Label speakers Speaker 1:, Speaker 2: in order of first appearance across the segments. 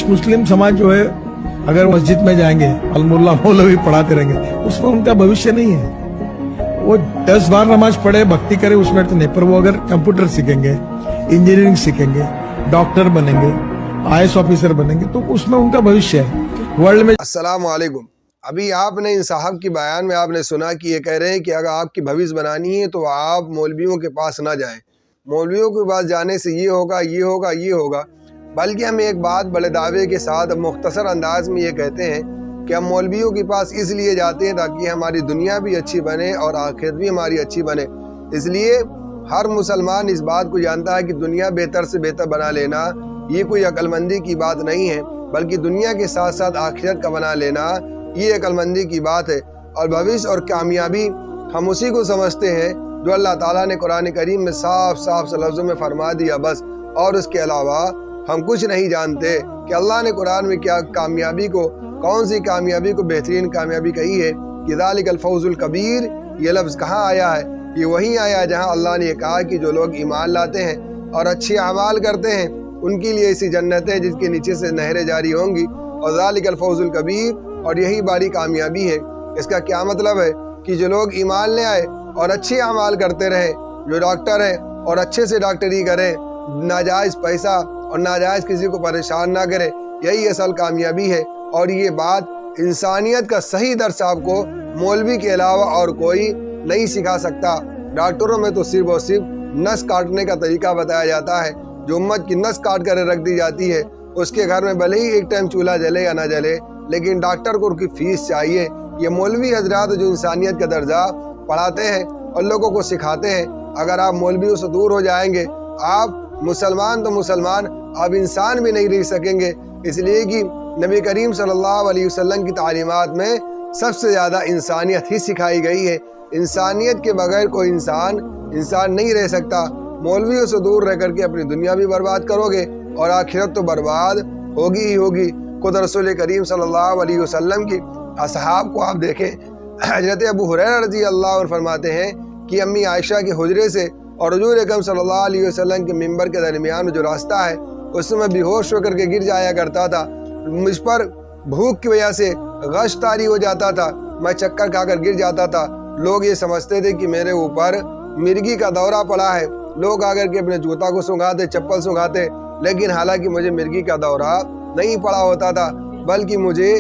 Speaker 1: मुस्लिम समाज जो है, अगर मस्जिद में जाएंगे अलमुल्ला मौलवी पढ़ाते रहेंगे, उसमें उनका भविष्य नहीं है। वो 10 बार नमाज पढ़े, भक्ति करे, उसमें तो नहीं। पर वो अगर कंप्यूटर सीखेंगे, इंजीनियरिंग सीखेंगे, डॉक्टर बनेंगे, IAS ऑफिसर बनेंगे, तो उसमें उनका भविष्य है वर्ल्ड में।
Speaker 2: अस्सलाम वालेकुम। अभी आपने इन साहब की बयान में आपने सुना कि ये कह रहे हैं कि अगर आपकी भविष्य बनानी है तो आप मौलवियों के पास ना जाएं। मौलवियों के पास जाने से ये होगा, ये होगा, ये होगा। बल्कि हम एक बात बड़े दावे के साथ मुख्तसर अंदाज में ये कहते हैं कि हम मौलवियों के पास इसलिए जाते हैं ताकि हमारी दुनिया भी अच्छी बने और आखिरत भी हमारी अच्छी बने। इसलिए हर मुसलमान इस बात को जानता है कि दुनिया बेहतर से बेहतर बना लेना ये कोई अक्लमंदी की बात नहीं है, बल्कि दुनिया के साथ साथ आखिरत का बना लेना ये अक्लमंदी की बात है। और भविष्य और कामयाबी हम उसी को समझते हैं जो अल्लाह ताला ने कुरान करीम में साफ साफ लफ्ज़ों में फरमा दिया बस। और उसके अलावा हम कुछ नहीं जानते कि अल्लाह ने कुरान में क्या कामयाबी को, कौन सी कामयाबी को बेहतरीन कामयाबी कही है। कि ज़ालिकल फौज़ुल कबीर ये लफ्ज़ कहाँ आया है? ये वहीं आया है जहाँ अल्लाह ने कहा कि जो लोग ईमान लाते हैं और अच्छे अमाल करते हैं उनके लिए ऐसी जन्नतें जिसके नीचे से नहरें जारी होंगी। और ज़ालिकल फौज़ुल कबीर, और यही बड़ी कामयाबी है। इसका क्या मतलब है कि जो लोग ईमान ले आए और अच्छे अमाल करते रहे, जो डॉक्टर हैं और अच्छे से डॉक्टरी करें, नाजायज़ पैसा और नाजायज़ किसी को परेशान ना करे, यही असल कामयाबी है। और ये बात इंसानियत का सही दर्स आपको मौलवी के अलावा और कोई नहीं सिखा सकता। डॉक्टरों में तो सिर्फ और सिर्फ नस काटने का तरीका बताया जाता है। जो उम्मत की नस काट कर रख दी जाती है, उसके घर में भले ही एक टाइम चूल्हा जले या ना जले, लेकिन डॉक्टर को उनकी फीस चाहिए। ये मौलवी हजरात जो इंसानियत का दर्जा पढ़ाते हैं और लोगों को सिखाते हैं, अगर आप मौलवियों से दूर हो जाएंगे, आप मुसलमान तो मुसलमान, आप इंसान भी नहीं रह सकेंगे। इसलिए कि नबी करीम सल्लल्लाहु अलैहि वसल्लम की तालीमात में सबसे ज़्यादा इंसानियत ही सिखाई गई है। इंसानियत के बगैर कोई इंसान नहीं रह सकता। मौलवियों से दूर रह करके अपनी दुनिया भी बर्बाद करोगे और आखिरत तो बर्बाद होगी ही होगी। खुद रसूल करीम सल्लल्लाहु अलैहि वसल्लम की असहाब को आप देखें, हजरत अबू हुरैरा रज़ी अल्लाह अन्हु फरमाते हैं कि अम्मी आयशा के हुजरे से और हुजूर अकरम सल्लल्लाहु अलैहि वसल्लम के मिंबर के दरमियान में जो रास्ता है उसमें बेहोश होकर के गिर जाया करता था। मुझ पर भूख की वजह से गश तारी हो जाता था, मैं चक्कर खाकर गिर जाता था। लोग ये समझते थे कि मेरे ऊपर मिर्गी का दौरा पड़ा है। लोग आकर के अपने जूता को सुंघाते, चप्पल सुंघाते, लेकिन हालांकि मुझे मिर्गी का दौरा नहीं पड़ा होता था, बल्कि मुझे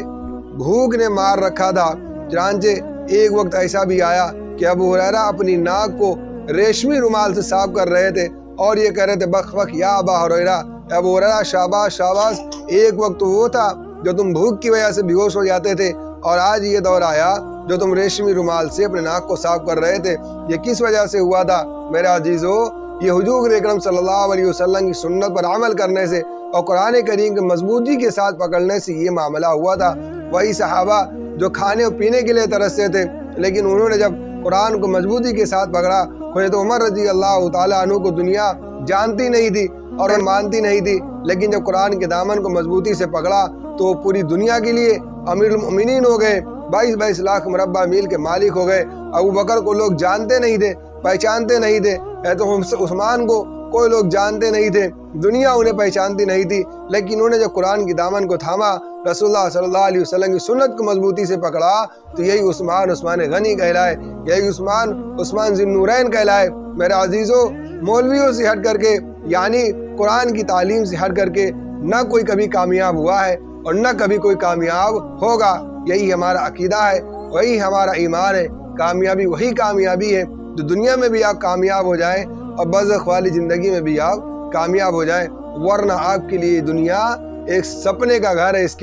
Speaker 2: भूख ने मार रखा था। चनांचे एक वक्त ऐसा भी आया कि अबू हुरैरा अपनी नाक को रेशमी रुमाल से साफ कर रहे थे और ये कह रहे थे बख बख या अबा हुरैरा, अबू हुरैरा शाबाश शाबाश। एक वक्त तो वो था जो तुम भूख की वजह से बेहोश हो जाते थे, और आज ये दौर आया जो तुम रेशमी रुमाल से अपने नाक को साफ कर रहे थे। ये किस वजह से हुआ था मेरे अजीजों? ये हुजूर अकरम सल्लल्लाहु अलैहि वसल्लम की सुन्नत पर अमल करने से और कुरान करीम के मजबूती के साथ पकड़ने से ये मामला हुआ था। वही सहाबा जो खाने और पीने के लिए तरसते थे, लेकिन उन्होंने जब कुरान को मजबूती के साथ पकड़ा, हज़रत उमर रज़ी अल्लाह ताला अन्हु को दुनिया जानती नहीं थी और मानती नहीं थी, लेकिन जब कुरान के दामन को मजबूती से पकड़ा तो पूरी दुनिया के लिए अमीरुल मोमिनीन हो गए, 22-22 लाख मुरब्बा मील के मालिक हो गए। अबू बकर को लोग जानते नहीं थे, पहचानते नहीं थे, तो उस्मान को कोई लोग जानते नहीं थे, दुनिया उन्हें पहचानती नहीं थी, लेकिन उन्होंने जब कुरान की दामन को थामा, रसूलुल्लाह सल्लल्लाहु अलैहि वसल्लम की सुन्नत को मजबूती से पकड़ा, तो यही उस्मान गनी कहलाए, यही उस्मान ज़िन्नूरैन कहलाए। मेरे अजीज़ों, मौलवियों से हट करके, यानी कुरान की तालीम से हट करके न कोई कभी कामयाब हुआ है और न कभी कोई कामयाब होगा। यही हमारा अकीदा है, वही हमारा ईमान है। कामयाबी वही कामयाबी है जो दुनिया में भी आप कामयाब हो जाएं और बरज़ख वाली ज़िंदगी में भी आप कामयाब हो जाएं, वरना आपके लिए दुनिया एक सपने का घर है। इसके